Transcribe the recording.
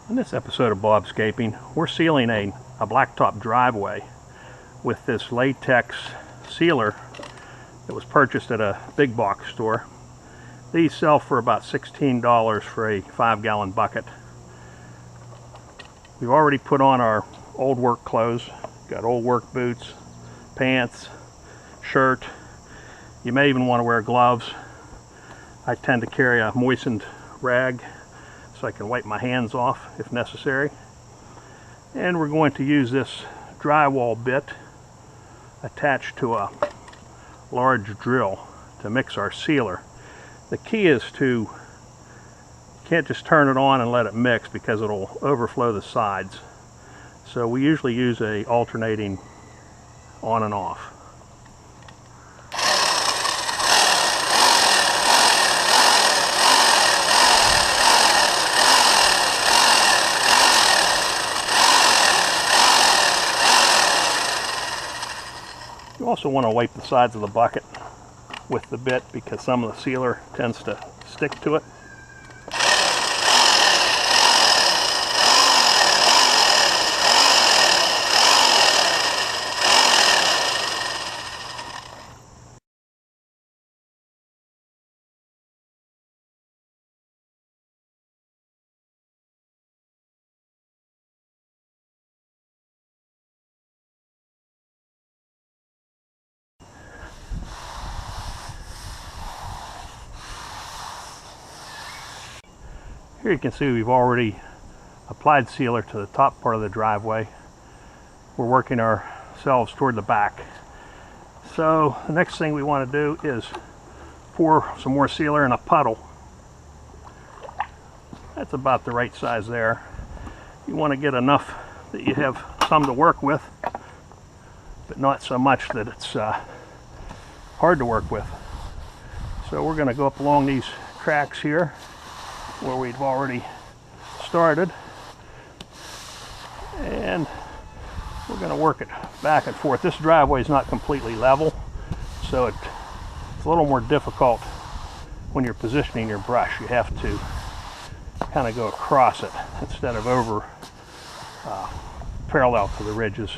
In this episode of BOBscaping, we're sealing a blacktop driveway with this latex sealer that was purchased at a big box store. These sell for about $16 for a 5-gallon bucket. We've already put on our old work clothes. Got old work boots, pants, shirt. You may even want to wear gloves. I tend to carry a moistened rag so I can wipe my hands off if necessary. And we're going to use this drywall bit attached to a large drill to mix our sealer. The key is you can't just turn it on and let it mix because it'll overflow the sides. So we usually use a alternating on and off. You also want to wipe the sides of the bucket with the bit because some of the sealer tends to stick to it. Here you can see we've already applied sealer to the top part of the driveway. We're working ourselves toward the back. So the next thing we want to do is pour some more sealer in a puddle. That's about the right size there. You want to get enough that you have some to work with, but not so much that it's hard to work with. So we're going to go up along these cracks here where we've already started, and we're going to work it back and forth. This driveway is not completely level, so it's a little more difficult when you're positioning your brush. You have to kind of go across it instead of over parallel to the ridges.